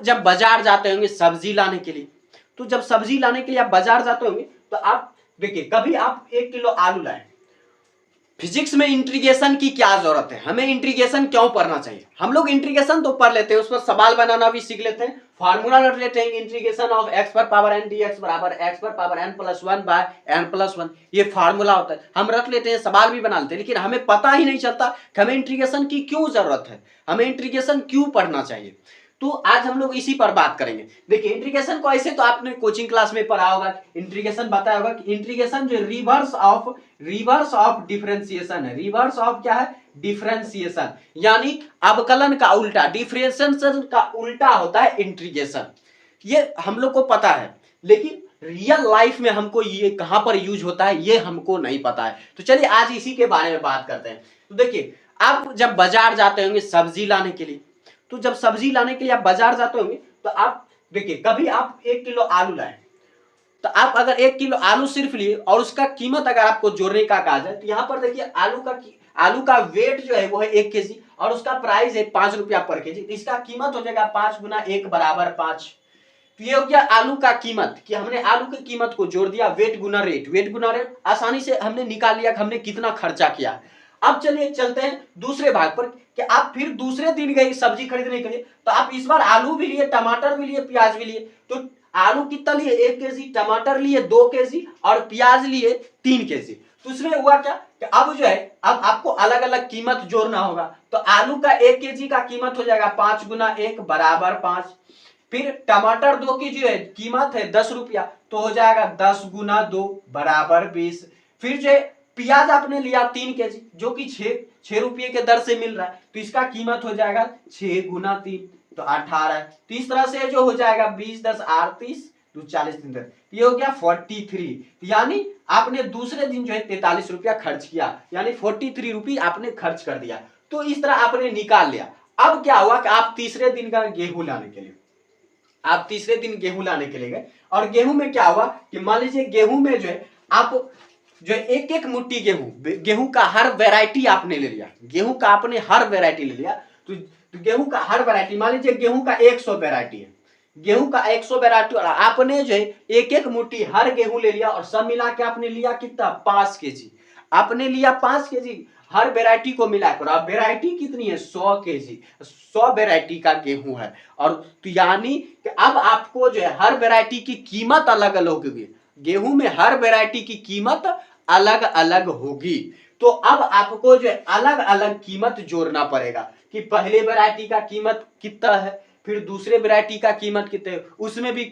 जब बाजार जाते होंगे सब्जी लाने के लिए, तो जब सब्जी लाने के लिए आप बाजार जाते होंगे तो आप देखिए, कभी आप 1 किलो आलू लाए, फिजिक्स में इंटीग्रेशन की क्या जरूरत है, हमें इंटीग्रेशन क्यों पढ़ना चाहिए? हम लोग इंटीग्रेशन तो पढ़ लेते हैं, उस पर सवाल बनाना भी सीख लेते हैं, फार्मूला रट लेते हैं, इंटीग्रेशन ऑफ एक्स पर पावर एन dx बराबर एक्स पर power n plus 1 by n plus 1, ये फार्मूला होता है, हम रट लेते हैं, सवाल भी बना लेते हैं, लेकिन हमें पता ही नहीं चलता कि हमें इंटीग्रेशन की क्यों जरूरत है, हमें इंटीग्रेशन क्यों पढ़ना चाहिए। तो आज हम लोग इसी पर बात करेंगे। देखिए इंटीग्रेशन को ऐसे तो आपने कोचिंग क्लास में पढ़ा होगा, इंटीग्रेशन बताया होगा कि इंटीग्रेशन जो रिवर्स ऑफ डिफरेंशिएशन है, रिवर्स ऑफ क्या है, डिफरेंशिएशन, यानी अवकलन का उल्टा, डिफरेंशिएशन का उल्टा होता है इंटीग्रेशन। ये हम लोग को पता है, लेकिन रियल लाइफ में हमको ये कहां पर यूज होता है ये हमको नहीं पता है। तो चलिए आज इसी के बारे में बात करते हैं। तो देखिए, आप जब बाजार जाते होंगे सब्जी लाने के लिए, तो जब सब्जी लाने के लिए आप बाजार जाते होंगे तो आप देखिए, कभी आप 1 किलो आलू लाए, तो आप अगर 1 किलो आलू सिर्फ लिए और उसका कीमत अगर आपको जोड़ने का कहा जाए, तो यहां पर देखिए आलू का वेट जो है वो है 1 kg और उसका प्राइस है 5 रुपया पर केजी, तो इसका कीमत हो जाएगा 5 गुना 1 बराबर 5। तो ये हो गया आलू का कीमत, कि हमने आलू की कीमत को जोड़ दिया, वेट गुना रेट आसानी से हमने निकाल लिया कि हमने कितना खर्चा किया। अब चलिए चलते हैं दूसरे भाग पर, कि आप फिर दूसरे दिन गए सब्जी खरीदने के लिए, तो आप इस बार आलू भी लिए, टमाटर भी लिए, प्याज भी लिए। तो आलू कितना लिए 1 kg, टमाटर लिए 2 kg और प्याज लिए 3 kg। तो उसमें हुआ क्या कि अब जो है, अब आपको अलग अलग कीमत जोड़ना होगा। तो आलू का 1 kg का कीमत हो जाएगा 5 गुना 1 बराबर 5। फिर टमाटर 2 kg है, कीमत है 10 रुपया, तो हो जाएगा 10 गुना 2 बराबर 20। फिर जो है प्याज आपने लिया 3 kg, जो कि 6 रुपये के दर से मिल रहा है, तो इसका कीमत हो जाएगा 6 गुना 3 तो 18। तो इस तरह से जो हो जाएगा 20 10 38 तो 40 3 10, ये हो गया 43। यानी आपने दूसरे दिन जो है 43 रुपया खर्च किया, यानी 43 रुपये आपने खर्च कर दिया। तो इस तरह आपने निकाल लिया। अब क्या हुआ कि आप तीसरे दिन का गेहूं लाने के लिए, आप तीसरे दिन गेहूं लाने के लिए गए, और गेहूं में क्या हुआ कि मान लीजिए गेहूं में जो है आप जो एक एक मुट्ठी गेहूं का हर वैरायटी आपने ले लिया, गेहूं का आपने हर वैरायटी ले लिया। तो गेहूं का हर वैरायटी, मान लीजिए गेहूं का 100 वैरायटी है, गेहूं का 100 वैरायटी, और आपने जो है एक एक मुट्ठी हर गेहूं ले लिया, और सब मिला के आपने लिया कितना 5 kg, आपने लिया 5 kg हर वैरायटी को मिलाकर। अब वैरायटी कितनी है 100 kg, 100 वैरायटी का गेहूं है। और तो यानी कि अब आपको जो है हर वैरायटी की कीमत अलग अलग होगी, गेहूं में हर वैरायटी की कीमत अलग अलग होगी। तो अब आपको जो है अलग अलग कीमत जोड़ना पड़ेगा, कि पहले वैरायटी का कीमत कितना है, फिर दूसरे वैरायटी का कीमत कितना है, उसमें भी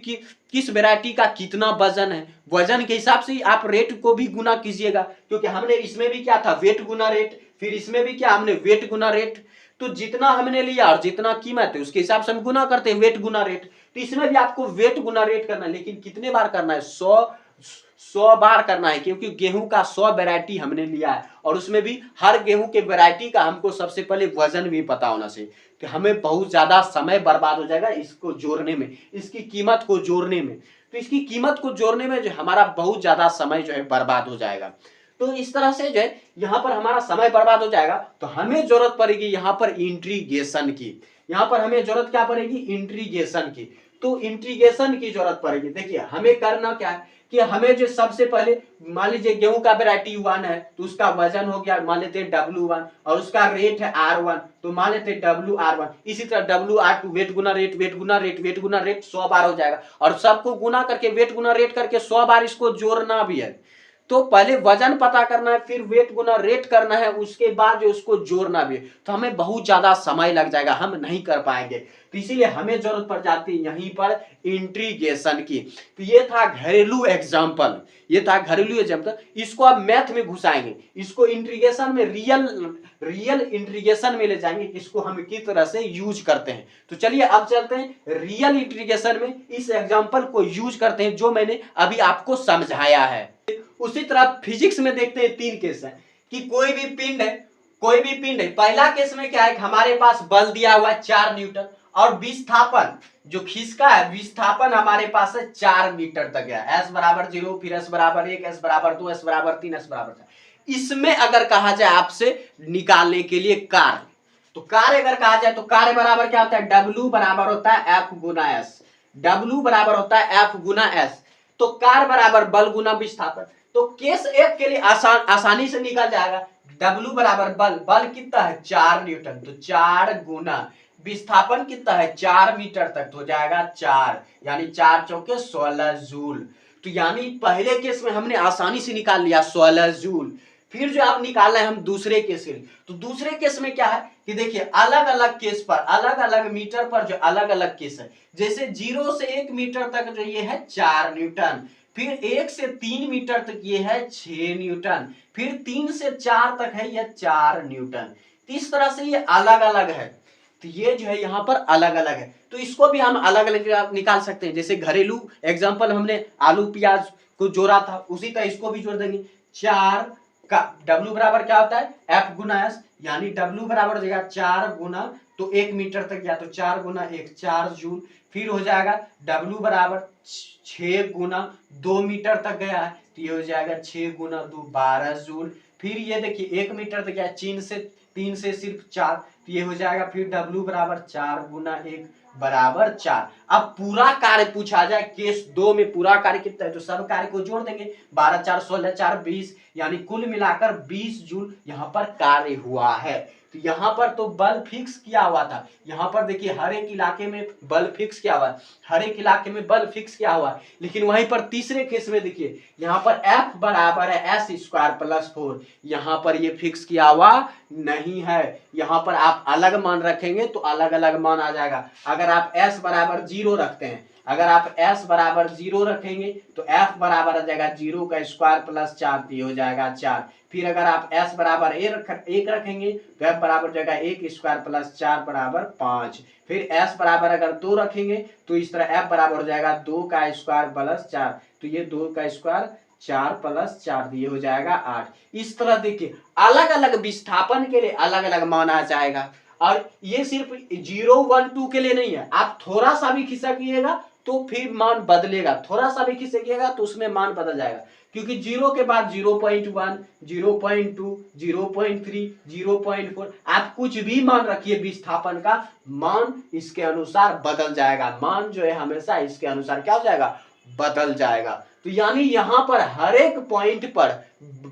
किस वैरायटी का कितना वजन है, वजन के हिसाब से आप रेट को भी गुना कीजिएगा, क्योंकि हमने इसमें भी क्या था वेट गुना रेट, फिर इसमें भी क्या हमने वेट गुना रेट। तो जितना हमने लिया और जितना कीमत है उसके हिसाब से हम गुना करते हैं, वेट गुना रेट। तो इसमें भी आपको वेट गुना रेट करना है, लेकिन कितने बार करना है 100 बार करना है, क्योंकि गेहूं का 100 वैरायटी हमने लिया है, और उसमें भी हर गेहूं के वैरायटी का हमको सबसे पहले वजन भी पता होना चाहिए, कि हमें बहुत ज्यादा समय बर्बाद हो जाएगा इसको जोड़ने में, इसकी कीमत को जोड़ने में। तो इसकी कीमत को जोड़ने में जो हमारा बहुत ज्यादा समय जो है बर्बाद हो जाएगा। तो इस तरह से जो है यहाँ पर हमारा समय बर्बाद हो जाएगा। तो हमें जरूरत पड़ेगी यहाँ पर इंटीग्रेशन की, यहाँ पर हमें जरूरत क्या पड़ेगी इंटीग्रेशन की। तो इंटीग्रेशन की जरूरत पड़ेगी। देखिए हमें करना क्या है कि हमें जो सबसे पहले मान लीजिए गेहूं का वैरायटी 1 है, तो उसका वजन हो गया मान लेते हैं W1, और उसका रेट है R1, तो मान लेते हैं WR1। इसी तरह WR2 वेट गुना रेट, वेट गुना रेट, वेट गुना रेट 100 बार हो जाएगा, और सबको गुना करके वेट गुना रेट करके 100 बार इसको जोड़ना भी है। तो पहले वजन पता करना है, फिर वेट गुना रेट करना है, उसके बाद जो उसको जोड़ना भी है। तो हमें बहुत ज्यादा समय लग जाएगा, हम नहीं कर पाएंगे। तो इसीलिए हमें जरूरत पड़ जाती है यहीं पर इंटीग्रेशन की। तो ये था घरेलू एग्जांपल, ये था घरेलू एग्जांपल। इसको आप मैथ में घुसाएंगे, इसको इंटीग्रेशन में रियल इंटीग्रेशन में ले जाएंगे, इसको हम किस तरह से यूज करते हैं। तो चलिए अब चलते हैं रियल इंटीग्रेशन में, इस एग्जांपल को यूज करते हैं जो मैंने अभी आपको समझाया है। उसी तरह फिजिक्स में देखते हैं 3 केस है, कि कोई भी पिंड है। पहला केस में क्या है, हमारे पास बल दिया हुआ है 4 न्यूटन, और विस्थापन जो खिसका है, विस्थापन हमारे पास है 4 मीटर तक है। S बराबर 0, फिर S बराबर 1, S बराबर 2, S बराबर 3, S बराबर 4। इसमें अगर कहा जाए आपसे निकालने के लिए कार्य, तो कार्य अगर कहा जाए तो कार्य बराबर क्या होता है, W बराबर होता है F गुना S। W बराबर होता है F गुना S। तो कार्य बराबर बल गुना विस्थापन। तो केस एक के लिए आसानी से निकल जाएगा। W बराबर बल कितना है 4 न्यूटन, तो 4 गुना विस्थापन कितना है 4 मीटर तक, तो हो जाएगा 4, यानी 4 चौके 16 जूल। तो यानी पहले केस में हमने आसानी से निकाल लिया 16 जूल। फिर जो आप निकालना है हम दूसरे केस के लिए, तो दूसरे केस में क्या है कि देखिए अलग अलग केस पर अलग अलग मीटर पर जो अलग अलग केस है, जैसे 0 से 1 मीटर तक जो ये है 4 न्यूटन, फिर 1 से 3 मीटर तक ये है 6 न्यूटन, फिर 3 से 4 तक है यह 4 न्यूटन। इस तरह से ये अलग अलग है। तो ये जो है यहाँ पर अलग अलग है, तो इसको भी हम अलग अलग निकाल सकते हैं। जैसे घरेलू एग्जांपल हमने आलू प्याज को जोड़ा था, उसी तरह इसको भी जोड़ देंगे। 4 का W बराबर क्या होता है F गुना S, यानी W बराबर हो जाएगा 4 गुना, तो 1 मीटर तक गया तो 4 गुना 1 4 जूल। फिर हो जाएगा W बराबर 6 गुना 2 मीटर तक गया है, तो ये हो जाएगा 6 गुना 2 12 जूल। फिर ये देखिए 1 मीटर तक गया 3 से सिर्फ 4, तो ये हो जाएगा फिर W बराबर 4 गुना 1 बराबर 4। अब पूरा कार्य पूछा जाए केस 2 में पूरा कार्य कितना है, तो सब कार्य को जोड़ देंगे। 12 4 16 4 20, यानी कुल मिलाकर 20 जूल यहाँ पर कार्य हुआ है। तो यहाँ पर तो बल फिक्स किया हुआ था। यहाँ पर देखिए हर एक इलाके में बल फिक्स किया हुआ है, हर एक इलाके में बल फिक्स किया हुआ है। लेकिन वहीं पर तीसरे केस में देखिए यहाँ पर F बराबर है S स्क्वायर प्लस 4, यहाँ पर ये फिक्स किया हुआ नहीं है। यहाँ पर आप अलग मान रखेंगे तो अलग अलग मान आ जाएगा। अगर आप S बराबर 0 रखते हैं, अगर आप S बराबर 0 रखेंगे तो F बराबर आ जाएगा 0 का स्क्वायर प्लस 4, ये हो जाएगा 4। फिर अगर आप S बराबर 1 रखेंगे तो F बराबर हो जाएगा 1 स्क्वायर प्लस 4 बराबर 5। फिर S बराबर अगर 2 रखेंगे तो इस तरह F बराबर हो जाएगा 2 का स्क्वायर प्लस 4, तो ये 2 का स्क्वायर 4 प्लस 4, ये हो जाएगा 8। इस तरह देखिए अलग अलग विस्थापन के लिए अलग अलग मान आ जाएगा। और ये सिर्फ 0 1 2 के लिए नहीं है, आप थोड़ा सा भी खिसकिएगा तो फिर मान बदलेगा, थोड़ा सा भी खिसकिएगा तो उसमें मान बदल जाएगा। क्योंकि 0 के बाद 0.1 0.2 0.3 0.4 आप कुछ भी मान रखिए, विस्थापन का मान इसके अनुसार बदल जाएगा। मान जो है हमेशा इसके अनुसार क्या हो जाएगा, बदल जाएगा। तो यानी यहाँ पर हर एक पॉइंट पर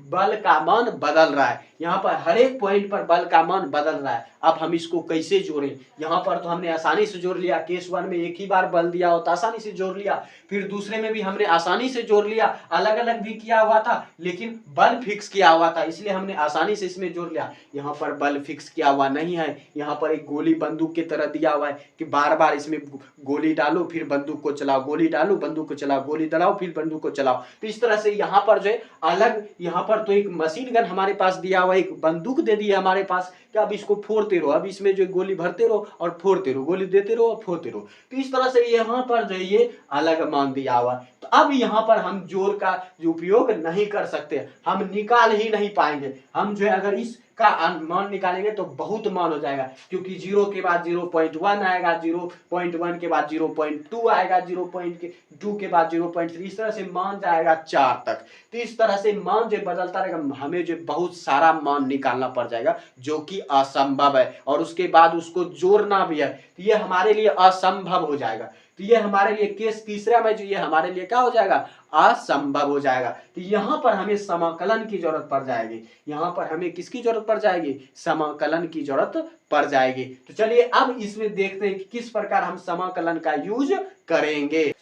बल का मान बदल रहा है, यहाँ पर हर एक पॉइंट पर बल का मान बदल रहा है। अब हम इसको कैसे जोड़ें, यहाँ पर तो हमने आसानी से जोड़ लिया, केस 1 में एक ही बार बल दिया होता आसानी से जोड़ लिया, फिर दूसरे में भी हमने आसानी से जोड़ लिया, अलग अलग भी किया हुआ था लेकिन बल फिक्स किया हुआ था इसलिए हमने आसानी से इसमें जोड़ लिया। यहाँ पर बल फिक्स किया हुआ नहीं है, यहाँ पर एक गोली बंदूक की तरह दिया हुआ है कि बार बार इसमें गोली डालो फिर बंदूक को चलाओ, गोली डालो बंदूक को चलाओ, गोली दड़ाओ फिर बंदूक को चलाओ। तो इस तरह से यहाँ पर जो है अलग, यहाँ पर तो एक मशीन गन हमारे पास दिया हुआ, एक बंदूक दे दी है हमारे पास कि अब इसको फोड़ते रहो, अब इसमें जो गोली भरते रहो और फोड़ते रहो, गोली देते रहो और फोड़ते रहो। तो इस तरह से यहाँ पर जो ये अलग मान दिया हुआ। तो अब यहाँ पर हम जोड़ का जो उपयोग नहीं कर सकते, हम निकाल ही नहीं पाएंगे। हम जो है अगर इस का मान निकालेंगे तो बहुत मान हो जाएगा, क्योंकि 0 के बाद 0.1 आएगा, 0.1 के बाद 0.2 आएगा, 0.2 के बाद 0.3, इस तरह से मान जाएगा 4 तक। तो इस तरह से मान जो बदलता रहेगा, हमें जो बहुत सारा मान निकालना पड़ जाएगा जो कि असंभव है, और उसके बाद उसको जोड़ना भी है, तो ये हमारे लिए असंभव हो जाएगा। तो ये हमारे लिए केस तीसरा में जो ये हमारे लिए क्या हो जाएगा, असंभव हो जाएगा। तो यहाँ पर हमें समाकलन की जरूरत पड़ जाएगी, यहाँ पर हमें किसकी जरूरत पड़ जाएगी, समाकलन की जरूरत पड़ जाएगी। तो चलिए अब इसमें देखते हैं कि किस प्रकार हम समाकलन का यूज करेंगे।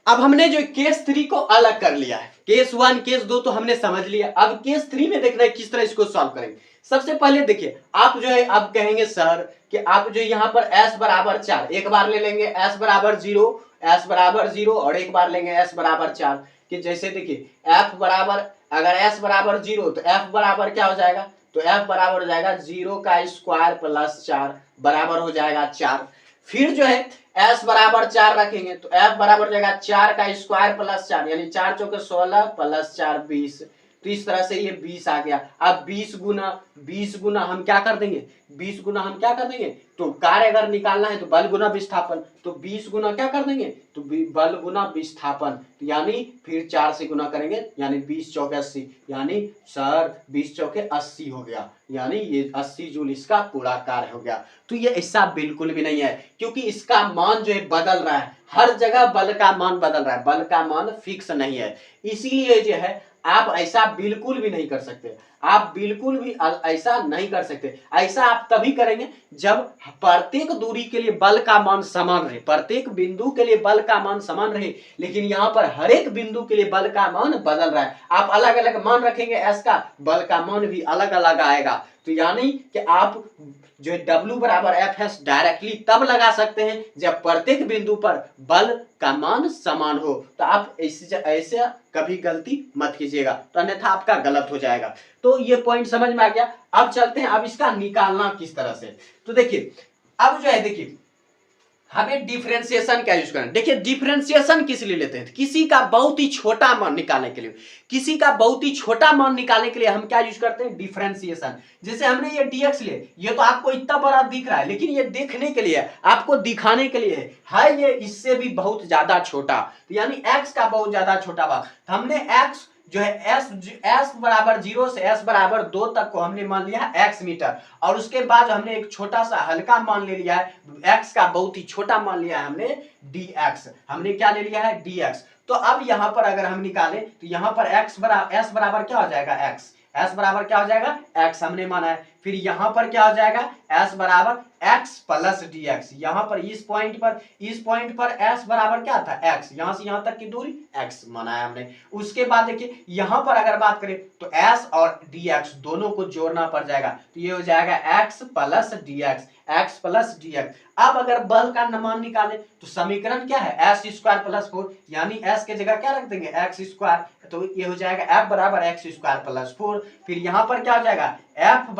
अब हमने जो केस 3 को अलग कर लिया है, केस 1 केस 2 तो हमने समझ लिया, अब केस 3 में देखना है किस तरह इसको सॉल्व करेंगे। सबसे पहले देखिए आप जो है आप कहेंगे सर कि आप जो यहाँ पर s बराबर 4 एक बार ले लेंगे, s बराबर 0 और एक बार लेंगे s बराबर 4, कि जैसे देखिए f बराबर अगर s बराबर 0 तो f बराबर क्या हो जाएगा, तो f बराबर हो जाएगा 0 का स्क्वायर प्लस 4 बराबर हो जाएगा 4। फिर जो है s बराबर 4 रखेंगे तो f बराबर हो जाएगा 4 का स्क्वायर प्लस 4, यानी 4 चौके 16 प्लस 4 20। तो इस तरह से ये 20 आ गया। अब 20 गुना हम क्या कर देंगे, 20 गुना हम क्या कर देंगे, तो कार्य अगर निकालना है तो बल गुना विस्थापन, तो 20 गुना क्या कर देंगे, तो बल गुना विस्थापन, तो यानी फिर 4 से गुना करेंगे, यानी 20 चौके 80, यानी सर 20 चौके 80 हो गया, यानी ये 80 जूल इसका पूरा कार्य हो गया। तो ये ऐसा बिल्कुल भी नहीं है, क्योंकि इसका मान जो है बदल रहा है, हर जगह बल का मान बदल रहा है, बल का मान फिक्स नहीं है। इसीलिए जो है आप ऐसा बिल्कुल भी नहीं कर सकते, आप बिल्कुल भी ऐसा नहीं कर सकते। ऐसा आप तभी करेंगे जब प्रत्येक दूरी के लिए बल का मान समान रहे, प्रत्येक बिंदु के लिए बल का मान समान रहे, लेकिन यहाँ पर हर एक बिंदु के लिए बल का मान बदल रहा है। आप अलग अलग मान रखेंगे एस का, बल का मान भी अलग अलग आएगा। तो यानी कि आप जो W बराबर एफ एस डायरेक्टली तब लगा सकते हैं जब प्रत्येक बिंदु पर बल का मान समान हो। तो आप ऐसे कभी गलती मत कीजिएगा, तो अन्यथा आपका गलत हो जाएगा। तो ये पॉइंट समझ में आ गया। अब चलते हैं, अब इसका निकालना किस तरह से। तो देखिए अब जो है, देखिए हमें डिफरेंशिएशन क्या यूज करना है। देखिए डिफरेंशिएशन किस लिए लेते हैं, किसी का बहुत ही छोटा मान निकालने के लिए, किसी का बहुत ही छोटा मान निकालने के लिए हम क्या यूज करते हैं, डिफरेंशिएशन। जैसे हमने ये dx लिए, ये तो आपको इतना बड़ा दिख रहा है, लेकिन ये देखने के लिए, आपको दिखाने के लिए है ये इससे भी बहुत ज्यादा छोटा, तो यानी x का बहुत ज्यादा छोटा भाग। हमने x जो है s बराबर 0 से s बराबर 2 तक को हमने मान लिया x मीटर, और उसके बाद हमने एक छोटा सा हल्का मान ले लिया है, x का बहुत ही छोटा मान लिया है हमने dx, हमने क्या ले लिया है dx। तो अब यहां पर अगर हम निकालें तो यहां पर s बराबर क्या हो जाएगा, s बराबर क्या हो जाएगा, x हमने माना है। फिर यहां पर क्या हो जाएगा, s बराबर x प्लस dx, यहां पर इस पॉइंट पर s बराबर क्या था, x, यहां से यहां तक की दूरी x माना है हमने। उसके बाद देखिए यहां पर अगर बात करें तो s और dx दोनों को जोड़ना पड़ जाएगा, तो ये हो जाएगा x plus dx, x plus dx। अब अगर बल का मान निकाले तो समीकरण क्या है, s स्क्वायर प्लस 4, यानी s के जगह क्या रख देंगे, x स्क्वायर, तो ये हो जाएगा f बराबर x स्क्वायर प्लस 4। फिर यहां पर क्या हो जाएगा, f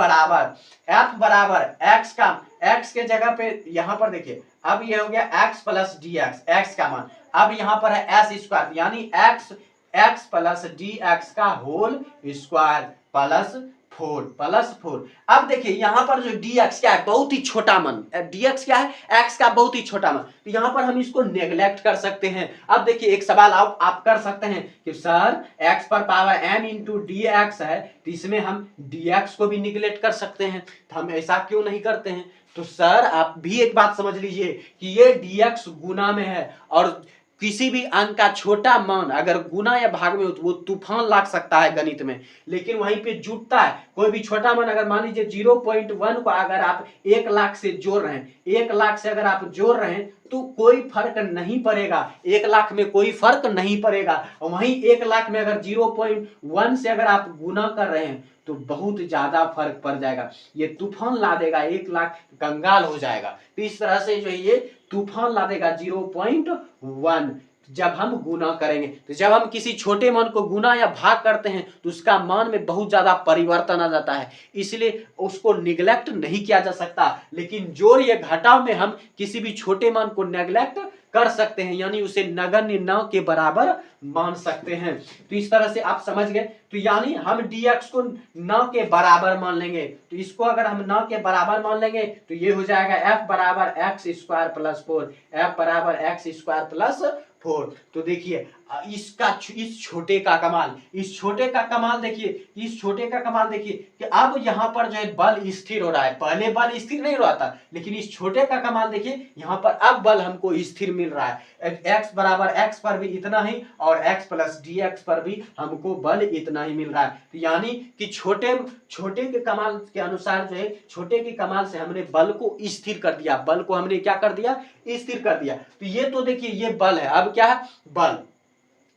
बराबर x का, x के जगह पे यहां पर देखिए अब ये हो गया x प्लस dx, x का मान, अब यहां पर है s स्क्वायर, यानी x प्लस dx का होल स्क्वायर प्लस 4। अब देखिए यहां पर जो dx क्या है, बहुत ही छोटा मान, dx क्या है, x का बहुत ही छोटा मान, तो यहां पर हम इसको नेग्लेक्ट कर सकते हैं। अब देखिए एक सवाल आप कर सकते हैं कि सर x पर पावर n इंटू dx है, तो इसमें हम dx को भी निग्लेक्ट कर सकते हैं, तो हम ऐसा क्यों नहीं करते हैं। तो सर आप भी एक बात समझ लीजिए कि ये dx गुना में है, और किसी भी अंक का छोटा मान अगर गुना या भाग में हो तो वो तूफान लाग सकता है गणित में, लेकिन वहीं पे जुटता है। कोई भी छोटा मान अगर मान लीजिए 0.1 को अगर आप 1 लाख से जोड़ रहे हैं, 1 लाख से अगर आप जोड़ रहे हैं तो कोई फर्क नहीं पड़ेगा, 1 लाख में कोई फर्क नहीं पड़ेगा। और वहीं 1 लाख में अगर 0.1 से अगर आप गुना कर रहे हैं तो बहुत ज्यादा फर्क पड़ जाएगा, ये तूफान ला देगा, 1 लाख कंगाल हो जाएगा। तो इस तरह से जो ये तूफान ला देगा 0.1 जब हम गुना करेंगे। तो जब हम किसी छोटे मान को गुना या भाग करते हैं तो उसका मान में बहुत ज्यादा परिवर्तन आ जाता है, इसलिए उसको निगलेक्ट नहीं किया जा सकता। लेकिन जोड़ या घटाव में हम किसी भी छोटे मान को नेग्लेक्ट कर सकते हैं, यानी उसे नगण्य न के बराबर मान सकते हैं। तो इस तरह से आप समझ गए। तो यानी हम dx को न के बराबर मान लेंगे, तो इसको अगर हम न के बराबर मान लेंगे तो ये हो जाएगा f बराबर x स्क्वायर प्लस 4, f बराबर x स्क्वायर प्लस 4। तो देखिए इस छोटे का कमाल, इस छोटे का कमाल देखिए, इस छोटे का कमाल देखिए कि अब यहाँ पर जो है बल स्थिर हो रहा है, पहले बल स्थिर नहीं हो रहा था, लेकिन इस छोटे का कमाल देखिए यहाँ पर अब बल हमको स्थिर मिल रहा है। x बराबर x पर भी इतना ही और x प्लस dx पर भी हमको बल इतना ही मिल रहा है। तो यानी कि छोटे के कमाल के अनुसार जो है, छोटे के कमाल से हमने बल को स्थिर कर दिया, बल को हमने क्या कर दिया, स्थिर कर दिया। तो ये तो देखिए ये बल है, अब क्या है बल।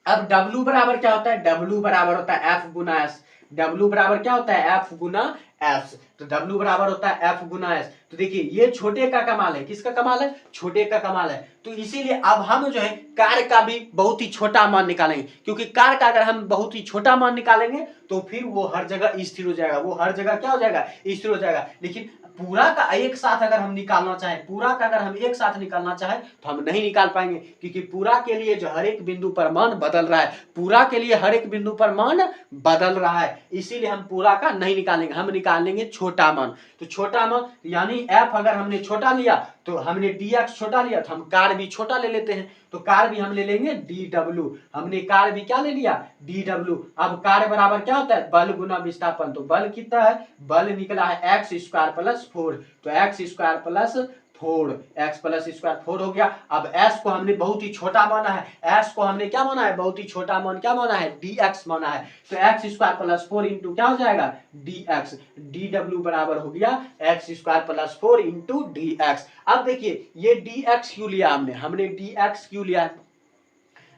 अब W बराबर क्या होता है, W बराबर होता है F गुना S, W बराबर क्या होता है F गुना S, तो W बराबर होता है F गुना S। तो देखिए ये छोटे का कमाल है, किसका कमाल है, छोटे का कमाल है। तो इसीलिए अब हम जो है कार्य का भी बहुत ही छोटा मान निकालेंगे, क्योंकि कार्य का अगर हम बहुत ही छोटा मान निकालेंगे तो फिर वो हर जगह स्थिर हो जाएगा, वो हर जगह क्या हो जाएगा, स्थिर हो जाएगा। लेकिन पूरा का एक साथ अगर हम निकालना चाहें, पूरा का अगर हम एक साथ निकालना चाहें तो हम नहीं निकाल पाएंगे, क्योंकि पूरा के लिए जो हर एक बिंदु पर मान बदल रहा है, पूरा के लिए हर एक बिंदु पर मान बदल रहा है, इसीलिए हम पूरा का नहीं निकालेंगे, हम निकालेंगे छोटा मान। तो छोटा मान यानी f अगर हमने छोटा लिया तो हमने dx छोटा लिया, तो हम कार भी छोटा ले लेते हैं, तो कार भी हम ले लेंगे dw, हमने कार भी क्या ले लिया dw। अब कार बराबर क्या होता है बल गुना विस्थापन, तो बल कितना है, बल निकला है x स्क्वायर प्लस 4, तो x square plus 4, x plus square 4 हो गया। अब s को हमने बहुत ही छोटा माना है, s को हमने क्या माना है बहुत ही छोटा मान, क्या माना है dx माना है, तो x स्क्वायर प्लस 4 इंटू क्या हो जाएगा dx, dw बराबर हो गया x square plus 4 into dx। अब देखिए ये dx क्यों लिया हमने dx क्यों लिया,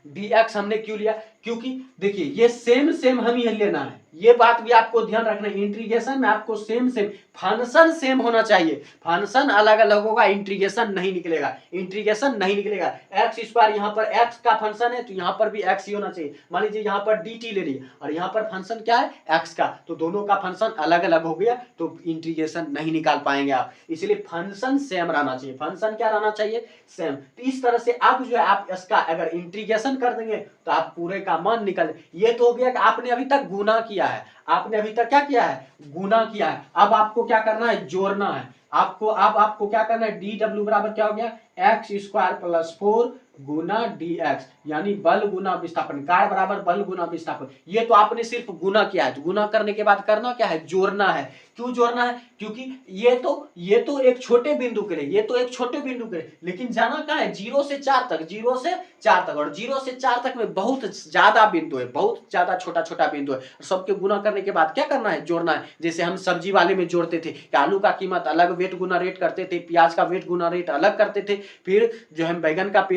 dx हमने क्यों लिया, क्योंकि देखिए ये सेम हम ही लेना है, ये बात भी आपको ध्यान रखना है, इंटीग्रेशन में आपको सेम फंक्शन सेम होना चाहिए, फंक्शन अलग अलग होगा, इंटीग्रेशन नहीं निकलेगा, इंटीग्रेशन नहीं निकलेगा। एक्स स्क्वायर यहाँ पर एक्स का फंक्शन है तो यहाँ पर भी एक्स ही होना चाहिए, मान लीजिए यहाँ पर dt ले लिया और यहाँ पर फंक्शन क्या है एक्स का, तो दोनों का फंक्शन अलग अलग हो गया तो इंटीग्रेशन नहीं निकाल पाएंगे आप, इसलिए फंक्शन सेम रहना चाहिए, फंक्शन क्या रहना चाहिए सेम। तो इस तरह से आप जो है आप इसका अगर इंटीग्रेशन कर देंगे तो आप पूरे का मान निकल, ये तो हो गया कि आपने अभी तक गुना किया है, आपने अभी तक क्या किया है गुना किया है, अब आपको क्या करना है जोड़ना है, आपको क्या करना है dw बराबर क्या हो गया एक्स स्क्वायर प्लस 4 गुना dx, यानी बल गुना विस्थापन, कार बराबर बल गुना विस्थापन, ये तो आपने सिर्फ गुना किया है, तो गुना करने के बाद करना क्या है जोड़ना है। क्यों जोड़ना है, क्योंकि ये तो एक छोटे बिंदु के लिए, ये तो एक छोटे बिंदु के लिए, लेकिन जाना कहाँ है 0 से 4 तक, 0 से 4 तक, और 0 से 4 तक में बहुत ज्यादा बिंदु है, बहुत ज्यादा छोटा छोटा बिंदु है, सबके गुना करने के बाद क्या करना है जोड़ना है। जैसे हम सब्जी वाले में जोड़ते थे कि आलू का कीमत अलग वेट गुना रेट करते थे, प्याज का वेट गुना रेट अलग करते थे, फिर जो हम बैगन का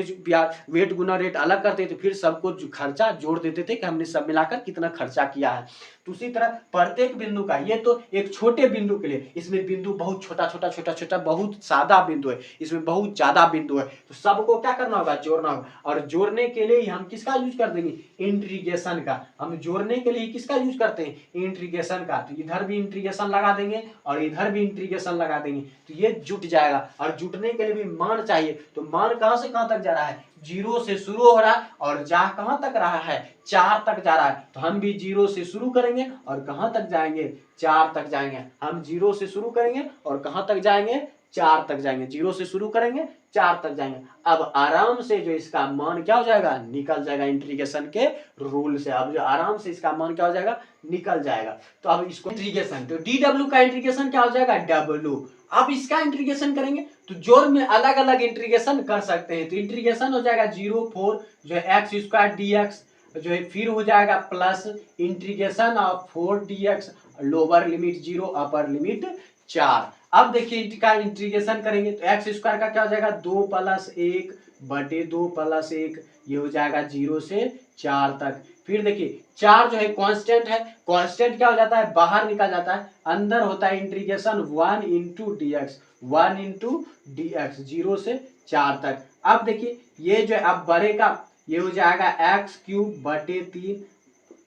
वेट गुना रेट अलग करते थे, फिर सबको खर्चा जोड़ देते थे कि हमने सब मिलाकर कितना खर्चा किया है। तो उसी तरह प्रत्येक बिंदु का, ये तो एक छोटे बिंदु के लिए, इसमें बिंदु बहुत छोटा बहुत सादा बिंदु है, इसमें बहुत ज्यादा बिंदु है, तो सबको क्या करना होगा जोड़ना होगा, और जोड़ने के लिए हम किसका यूज कर देंगे इंटीग्रेशन का, हम जोड़ने के लिए किसका यूज करते हैं इंटीग्रेशन का, तो इधर भी इंटीग्रेशन लगा देंगे और इधर भी इंटीग्रेशन लगा देंगे, तो ये जुट जाएगा। और जुटने के लिए भी मान चाहिए, तो मान कहां से कहां तक जा रहा है 0 से शुरू हो रहा है और जा कहां तक रहा है 4 तक जा रहा है, तो हम भी 0 से शुरू करेंगे और कहां तक जाएंगे 4 तक जाएंगे, हम 0 से शुरू करेंगे और कहां तक जाएंगे 4 तक जाएंगे, 0 से शुरू करेंगे 4 तक जाएंगे। अब आराम से जो इसका मान क्या हो जाएगा निकल जाएगा इंटीग्रेशन के रूल से, अब जो आराम से इसका मान क्या हो जाएगा निकल जाएगा। तो अब इसको इंटीग्रेशन, तो dw का इंटीग्रेशन क्या हो जाएगा w, अब इसका इंटीग्रेशन करेंगे तो जोड़ में अलग अलग इंटीग्रेशन कर सकते हैं, तो इंटीग्रेशन हो जाएगा 0 4 जो है एक्स स्क्वायर dx जो है, फिर हो जाएगा plus integration of 4 dx, lower limit 0 upper limit 4। अब देखिए इसका इंटीग्रेशन करेंगे तो एक्स स्क्वायर का क्या हो जाएगा 2 + 1 बटे 2 + 1, ये हो जाएगा 0 से 4 तक। फिर देखिए 4 जो है कांस्टेंट है, कांस्टेंट क्या हो जाता है बाहर निकल जाता है, अंदर होता है इंटीग्रेशन 1 × dx, 1 × dx 0 से 4 तक। अब देखिए ये जो है अब बड़े का ये हो जाएगा x³ बटे 3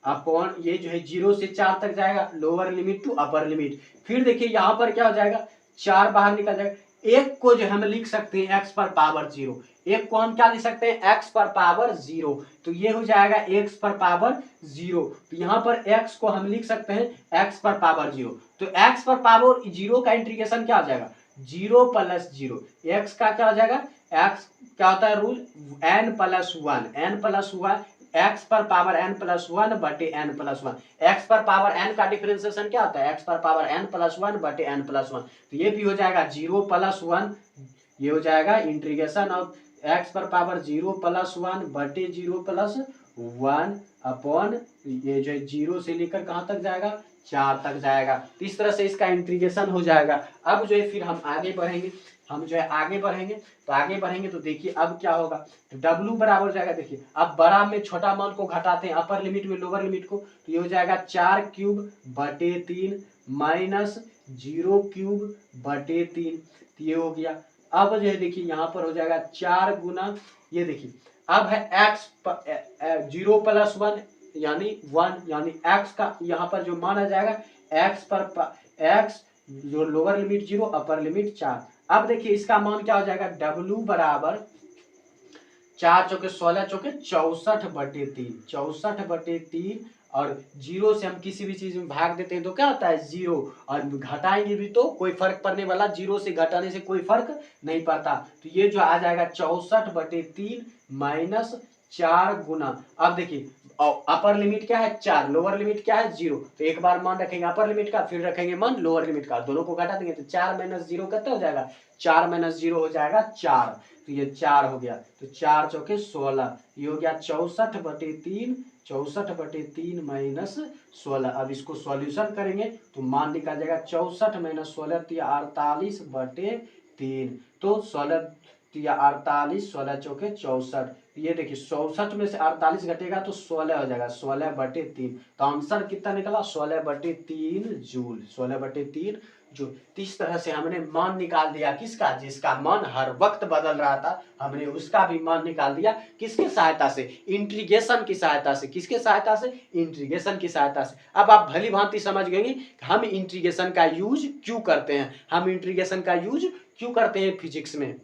अपॉन ये जो है 0 से 4 तक जाएगा, lower limit to upper limit. फिर देखिए यहाँ पर क्या हो जाएगा 4 बाहर निकल जाएगा, एक को जो हम लिख सकते हैं x पर पावर 0, एक को हम क्या लिख सकते हैं x पर पावर 0, तो ये हो जाएगा x पर पावर 0, तो यहाँ पर x को हम लिख सकते हैं x पर पावर 0, तो x पर पावर 0 का इंटीग्रेशन क्या हो जाएगा 0 + 0, x का क्या हो जाएगा x क्या होता है रूल n + 1, n + 1 x पर पावर n + 1 बटे n + 1, x पर पावर n का डिफरेंशिएशन क्या होता है x पर पावर n + 1 बटे n + 1, तो ये भी हो जाएगा 0 + 1, ये हो जाएगा इंटीग्रेशन ऑफ x पर पावर 0 + 1 बटे 0 + 1 अपॉन ये जो 0 से लेकर कहां तक जाएगा 4 तक जाएगा, तो इस तरह से इसका इंटीग्रेशन हो जाएगा। अब जो है फिर हम आगे बढ़ेंगे, हम जो है आगे बढ़ेंगे तो देखिए अब क्या होगा, तो w बराबर हो जाएगा, देखिए अब बड़ा में छोटा मान को घटाते हैं अपर लिमिट में लोअर लिमिट को, तो ये हो जाएगा 4³ बटे 3 माइनस 0³ बटे 3, तो ये हो गया। अब जो है देखिए यहाँ पर हो जाएगा 4 गुना, ये देखिए अब है x 0 + 1 यानी 1, यानी x का यहाँ पर जो मान आ जाएगा x जो लोअर लिमिट 0, अपर लिमिट 4। अब देखिए इसका मान क्या हो जाएगा, W बराबर 4 चौके 16 चौके 64/3, 64/3, और 0 से हम किसी भी चीज में भाग देते हैं तो क्या होता है 0, और घटाएंगे भी तो कोई फर्क पड़ने वाला, 0 से घटाने से कोई फर्क नहीं पड़ता। तो ये जो आ जाएगा 64/3 माइनस 4 गुना, अब देखिए अपर लिमिट क्या है 4, लोअर लिमिट क्या है 0, तो एक बार मान रखेंगे अपर लिमिट का, फिर रखेंगे मान लोअर लिमिट का, दोनों को घटा देंगे तो 4 माइनस 0 कितना हो जाएगा, 4 माइनस 0 हो जाएगा 4, तो ये 4 हो गया, तो 4 चौके 16, ये हो गया 64/3, 64/3 माइनस 16। अब इसको सॉल्यूशन करेंगे तो मान निकल जाएगा 64 माइनस 16 48/3, तो 16 48, 16 चौके 64, ये देखिए 64 में से 48 घटेगा तो 16 हो जाएगा, 16/3, तो आंसर कितना निकला 16/3 जूल, 16/3 जूल। तो इस तरह से हमने मान निकाल दिया किसका, जिसका मान हर वक्त बदल रहा था, हमने उसका भी मान निकाल दिया, किसके सहायता से, इंटीग्रेशन की सहायता से, किसके सहायता से, इंटीग्रेशन की सहायता से। अब आप भली भांति समझ गए हम इंटीग्रेशन का यूज क्यों करते हैं, हम इंटीग्रेशन का यूज क्यों करते हैं फिजिक्स में।